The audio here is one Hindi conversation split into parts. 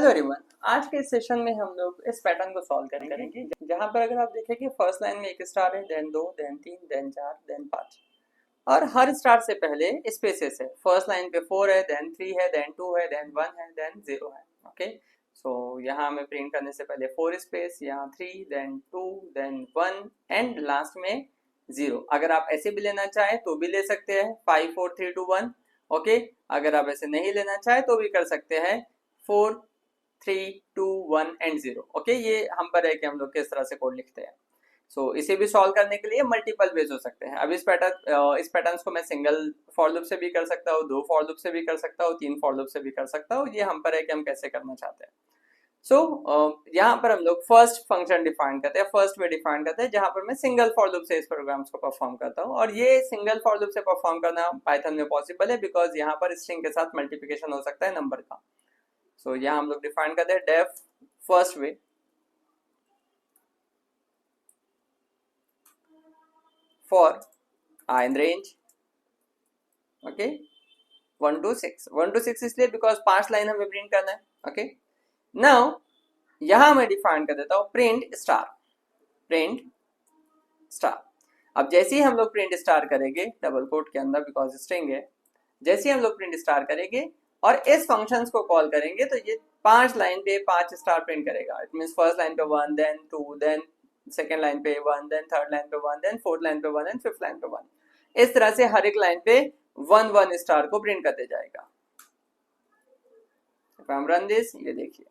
हेलो एवरीवन, आज के इस सेशन में हम लोग इस पैटर्न को सॉल्व करेंगे जहां पर अगर आप देखें फर्स्ट लाइन में एक स्टार है, देन दो, देन तीन, देन चार, देन पांच और हर स्टार से पहले स्पेसेस है। फर्स्ट लाइन पे 4 है, देन 3 है, देन 2 है, देन 1 है, देन 0 है। ओके, सो यहाँ हमें प्रिंट करने से पहले 4 स्पेस, यहाँ 3, देन 2, देन 1 एंड लास्ट में 0। अगर आप ऐसे भी लेना चाहें तो भी ले सकते हैं, 5 4 3 2 1। ओके, अगर आप ऐसे नहीं लेना चाहें तो भी कर सकते हैं, 4 3 2 1 एंड 0। ओके, ये हम पर है कि हम लोग किस तरह से कोड लिखते हैं। सो इसे भी सॉल्व करने के लिए मल्टीपल वेज हो सकते हैं। अब इस पैटर्न्स को मैं सिंगल फॉर लूप से भी कर सकता हूँ, 2 फॉर लूप से भी कर सकता हूँ, 3 फॉर लूप से भी कर सकता हूँ। ये हम पर है कि हम कैसे करना चाहते हैं। यहाँ पर हम लोग फर्स्ट फंक्शन डिफाइन करते हैं, फर्स्ट वे डिफाइन करते हैं, जहां पर मैं सिंगल फॉर लूप से इस प्रोग्राम्स को परफॉर्म करता हूँ। और ये सिंगल फॉर लूप से परफॉर्म करना पाइथन में पॉसिबल है बिकॉज यहाँ पर स्ट्रिंग के साथ मल्टीप्लिकेशन हो सकता है नंबर का। यहाँ हम लोग डिफाइन करते हैं def first way for i in range. Okay, 1 to 6, 1 to 6 इसलिए बिकॉज 5 लाइन हमें प्रिंट करना है। ओके, नाउ यहां मैं डिफाइन कर देता हूं प्रिंट स्टार, प्रिंट स्टार। अब जैसे ही हम लोग प्रिंट स्टार करेंगे डबल कोट के अंदर बिकॉज स्ट्रिंग है, जैसे ही हम लोग प्रिंट स्टार करेंगे और इस फंक्शंस को कॉल करेंगे तो ये 5 लाइन पे 5 स्टार प्रिंट करेगा। इट मींस फर्स्ट लाइन पे 1, देन 2, देन सेकंड लाइन पे 1, देन थर्ड लाइन पे 1, देन फोर्थ लाइन पे 1 एंड फिफ्थ लाइन पे 1। इस तरह से हर एक लाइन पे 1 1 स्टार को प्रिंट करते जाएगा। If I am run this, ये देखिए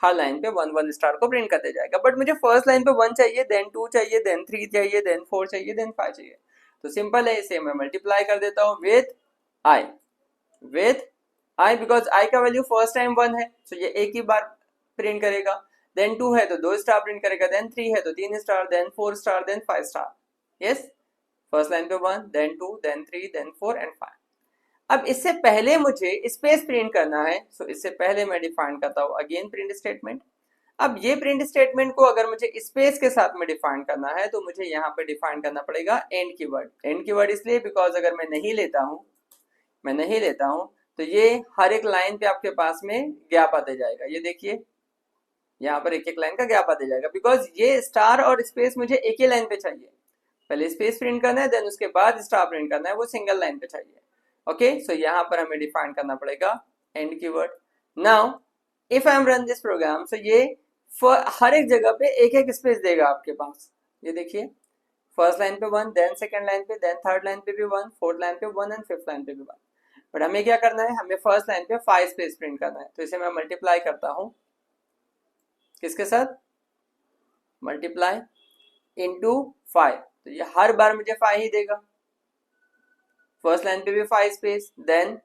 हर लाइन पे 1 1 स्टार को प्रिंट करते जाएगा। बट मुझे फर्स्ट लाइन पे 1 चाहिए, देन 2 चाहिए, देन 3 चाहिए, देन 4 चाहिए, देन 5 चाहिए। तो सिंपल है, इसे मैं मल्टीप्लाई कर देता हूँ विथ आई बिकॉज आई का वैल्यू फर्स्ट टाइम 1 है, सो ये एक ही बार प्रिंट करेगा। देन 2 है तो 2 स्टार प्रिंट करेगा, देन 3 है तो 3 star, then 4 star, then 5 star. Yes, first line पे 1, देन 2, देन 3, देन 4 एंड 5। अब इससे पहले मुझे स्पेस प्रिंट करना है, सो इससे पहले मैं डिफाइन करता हूं अगेन प्रिंट स्टेटमेंट। अब ये प्रिंट स्टेटमेंट को अगर मुझे स्पेस के साथ में डिफाइन करना है तो मुझे यहाँ पे डिफाइन करना पड़ेगा एंड कीवर्ड। एंड कीवर्ड इसलिए बिकॉज अगर मैं नहीं लेता हूं तो ये हर एक लाइन पे आपके पास में गैप आते जाएगा। ये देखिए यहाँ पर एक एक लाइन का गैप आते जाएगा बिकॉज ये स्टार और स्पेस मुझे एक ही लाइन पे चाहिए। पहले स्पेस प्रिंट करना है, देन उसके बाद स्टार प्रिंट करना है, वो सिंगल लाइन पे चाहिए। ओके, सो यहाँ पर हमें डिफाइन करना पड़ेगा and keyword. Now if I am run this program, so ये हर एक जगह पे एक एक स्पेस देगा आपके पास। ये देखिए फर्स्ट लाइन पे 1, देन सेकंड लाइन पे, देन थर्ड लाइन पे भी 1, फोर्थ लाइन पे 1 एंड फिफ्थ लाइन पे भी 1। बट हमें क्या करना है, हमें फर्स्ट लाइन पे 5 स्पेस प्रिंट करना है। तो इसे मैं मल्टीप्लाई करता हूं किसके साथ, मल्टीप्लाई इनटू 5, तो ये हर बार मुझे 5 ही देगा। फर्स्ट लाइन पे भी 5 space, then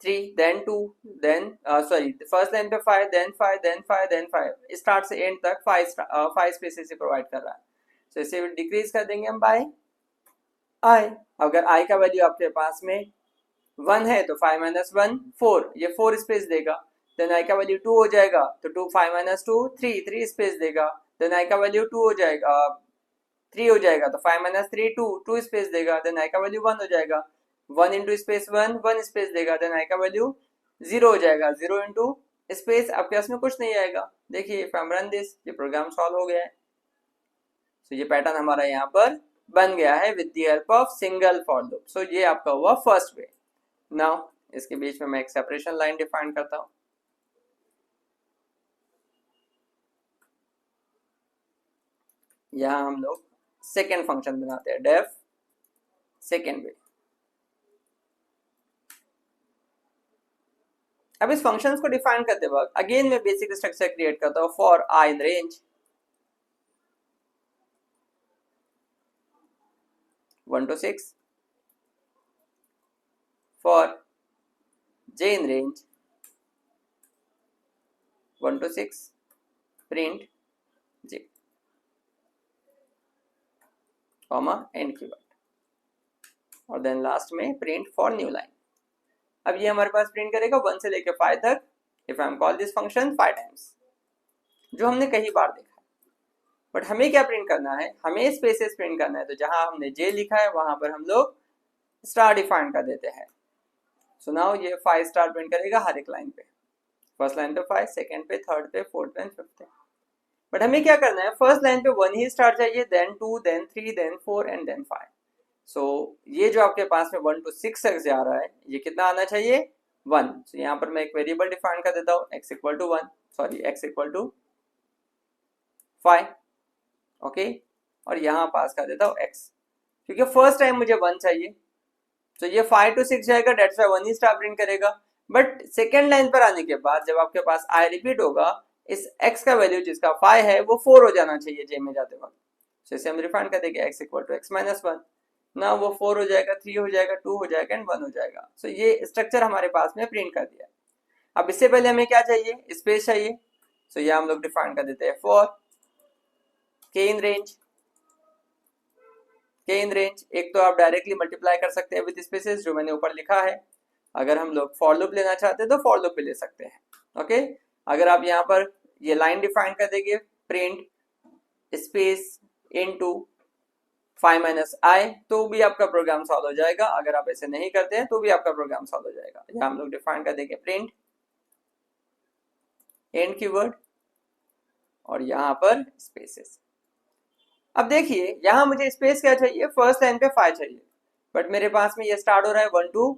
3, then 2, then first line पे 5, देन 5, देन 5, देन 5, स्टार्ट से एंड तक 5 स्पेसेस से प्रोवाइड कर रहा है। तो इसे डिक्रीज कर देंगे हम बाय आई। अगर आई का वैल्यू आपके पास में 1 है तो 5 - 1 4, ये 4 स्पेस देगा। देन आई का वैल्यू 2 हो जाएगा तो 2 5 - 2 3 स्पेस देगा। देन आई का वैल्यू 2 हो जाएगा 3 हो जाएगा तो 5 - 3 2 स्पेस देगा। देन आई का वैल्यू 1 हो जाएगा, 1 इंटू स्पेस 1 स्पेस देगा। देन आई का वैल्यू 0 हो जाएगा, 0 इंटू स्पेस आपके पास में कुछ नहीं आएगा। देखिए if I am run this, ये प्रोग्राम सॉल्व हो गया है। तो ये पैटर्न हमारा यहाँ पर बन गया है with the help of single for loop. So ये आपका हुआ फर्स्ट वे। नाउ इसके बीच में मैं एक सेपरेशन लाइन डिफाइन करता हूं। यहां हम लोग सेकेंड फंक्शन बनाते हैं, डेफ सेकेंड वे। अब इस फंक्शंस को डिफाइन करते वक्त अगेन मैं बेसिक स्ट्रक्चर क्रिएट करता हूं for i in range 1 to 6, for j in range 1 to 6, print j, comma end keyword, और देन लास्ट में प्रिंट फॉर न्यू लाइन। अब ये हमारे पास प्रिंट करेगा 1 से लेकर 5 तक if I M call this function 5 times, जो हमने कई बार देखा है। बट हमें क्या प्रिंट करना है, हमें स्पेसेस प्रिंट करना है। तो जहां हमने j लिखा है वहां पर हम लोग स्टार डिफाइन कर देते हैं। सो नाउ ये 5 स्टार प्रिंट करेगा हर एक लाइन पे। फर्स्ट लाइन पे 5, सेकंड पे, थर्ड पे, फोर्थ पे, फिफ्थ पे। बट हमें क्या करना है, फर्स्ट लाइन पे 1 ही स्टार चाहिए, then 2, then 3, then 4 and then 5। So ये जो आपके पास में 1 to 6 तक जा रहा है, ये कितना आना चाहिए, 1। so यहाँ पर मैं एक वेरिएबल डिफाइन कर देता हूँ, x equal to 1, sorry x equal to 5, okay. और यहाँ पास कर देता हूँ x, क्योंकि फर्स्ट टाइम मुझे 1 चाहिए, तो ये 5 to 6 जाएगा, डेट्स वाई 1 ही स्टार प्रिंट करेगा। बट सेकेंड लाइन पर आने के बाद जब आपके पास i रिपीट होगा, इस x का वैल्यू जिसका 5 है वो 4 हो जाना चाहिए j में जाते वक्त। तो इसे हम रिफाइन कर देंगे, x equal to x minus 1, ना वो 4 हो जाएगा, 3 हो जाएगा, 2 हो जाएगा एंड 1 हो जाएगा। सो ये स्ट्रक्चर हमारे पास में प्रिंट कर दिया। अब इससे पहले हमें क्या चाहिए, स्पेस चाहिए। सो ये हम लोग डिफाइन कर देते हैं for k in range. k in range एक तो आप डायरेक्टली मल्टीप्लाई कर सकते हैं विद स्पेसेस, जो मैंने ऊपर लिखा है। अगर हम लोग फॉर लूप लेना चाहते हैं तो फॉर लूप भी ले सकते हैं, ओके। अगर आप यहाँ पर ये लाइन डिफाइन कर देंगे, print space into 5 minus i, तो भी आपका प्रोग्राम सॉल्व हो जाएगा। अगर आप ऐसे नहीं करते हैं तो भी आपका प्रोग्राम सॉल्व हो जाएगा। यहाँ हम लोग डिफाइन कर देंगे प्रिंट एंड कीवर्ड और यहाँ पर स्पेसेस। अब देखिए यहाँ मुझे स्पेस क्या चाहिए, फर्स्ट लाइन पे 5 चाहिए, बट मेरे पास में ये स्टार्ट हो रहा है 1 to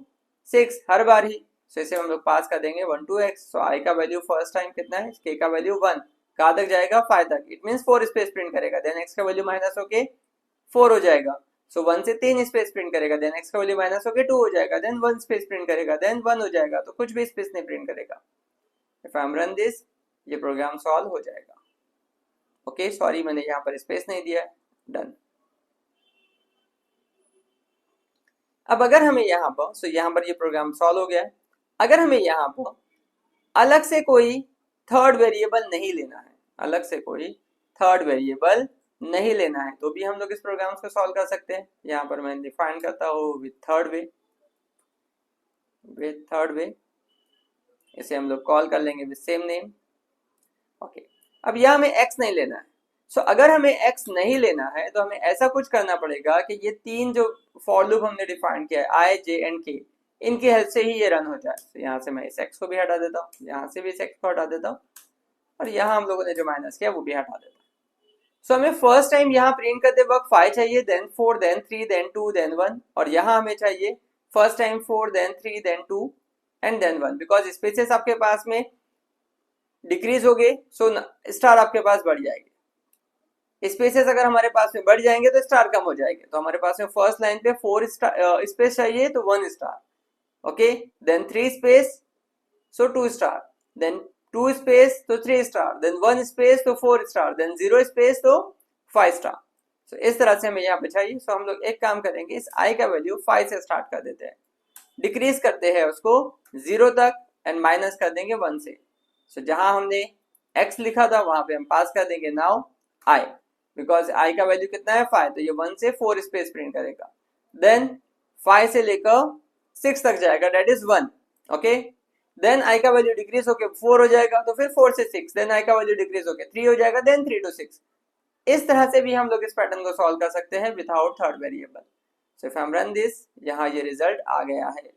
6 हर बार ही। सो इसे हम लोग पास कर देंगे 1 to x। सो i का वैल्यू फर्स्ट टाइम कितना है, k का वैल्यू 1, कहाँ तक जाएगा, 5 तक। इट मीन्स 4 स्पेस प्रिंट करेगा, देन x का वैल्यू माइनस होके 4 हो जाएगा। सो 1 से 3 स्पेस प्रिंट करेगा, देन x का वैल्यू माइनस होके 2 हो जाएगा, देन 1 स्पेस प्रिंट करेगा, देन 1 हो जाएगा। तो कुछ भी स्पेस नहीं प्रिंट करेगा। If I am run this, ये प्रोग्राम सॉल्व हो जाएगा, ओके। सॉरी मैंने यहाँ पर स्पेस नहीं दिया है, डन। अब अगर हमें यहाँ पर, सो यहाँ पर ये प्रोग्राम सॉल्व हो गया है। अगर हमें यहाँ पर अलग से कोई थर्ड वेरिएबल नहीं लेना है, अलग से कोई थर्ड वेरिएबल नहीं लेना है, तो भी हम लोग इस प्रोग्राम को सॉल्व कर सकते हैं। यहाँ पर मैं डिफाइन करता हूँ विथ थर्ड वे, इसे हम लोग कॉल कर लेंगे विथ सेम नेम, ओके। अब यहाँ हमें x नहीं लेना है। सो अगर हमें x नहीं लेना है तो हमें ऐसा कुछ करना पड़ेगा कि ये तीन जो फॉर लूप हमने डिफाइन किया है i, j एंड k, इनकी हेल्प से ही ये रन हो जाए। तो यहाँ से मैं इस x को भी हटा देता हूँ, यहाँ से भी इस x को हटा देता हूँ, और यहाँ हम लोगों ने जो माइनस किया वो भी हटा देता हूँ। सो हमें फर्स्ट टाइम यहाँ प्रिंट करते वक्त 5 चाहिए, देन 4, देन 3, देन 2, देन 1, और यहाँ हमें चाहिए first time 4, then 3, then 2 and then 1। Because spaces आपके पास में डिक्रीज हो गए, सो स्टार आपके पास बढ़ जाएंगे। स्पेसेस अगर हमारे पास में बढ़ जाएंगे तो स्टार कम हो जाएंगे। तो हमारे पास में फर्स्ट लाइन पे 4 स्पेस चाहिए तो 1 star, okay. Then 3 space so 2 star, then 2 space तो 3 स्टार, देन 1 स्पेस तो 4 स्टार, देन 0 स्पेस तो 5 स्टार। सो इस तरह से हमें यहाँ पे चाहिए। सो हम लोग एक काम करेंगे, इस i का वैल्यू 5 से स्टार्ट कर देते हैं, डिक्रीज करते हैं उसको 0 तक एंड माइनस कर देंगे 1 से। सो जहां हमने x लिखा था वहां पे हम पास कर देंगे नाउ i, बिकॉज i का वैल्यू कितना है 5, तो ये 1 से 4 स्पेस प्रिंट करेगा, देन 5 से लेकर 6 तक जाएगा, that is 1, okay. Then i का वैल्यू डिक्रीज होकर 4 हो जाएगा, तो फिर 4 से 6, देन i का वैल्यू डिक्रीज होकर 3 हो जाएगा, देन 3 to 6। इस तरह से भी हम लोग इस पैटर्न को सॉल्व कर सकते हैं without third variable. So if I am run this, यहाँ ये रिजल्ट आ गया है।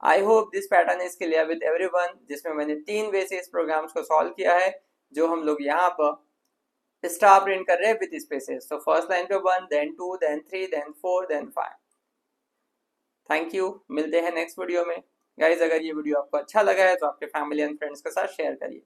I hope this pattern is clear with everyone, जिसमें मैंने 3 वे से इस प्रोग्राम्स को सॉल्व किया है, जो हम लोग यहाँ पर स्टार प्रिंट कर रहे हैं विद स्पेसेस। तो फर्स्ट लाइन पे 1, then 2, then 3, then 4, then 5। Thank you, मिलते हैं नेक्स्ट वीडियो में। गाइज अगर ये वीडियो आपको अच्छा लगा है तो आपके फैमिली एंड फ्रेंड्स के साथ शेयर करिए।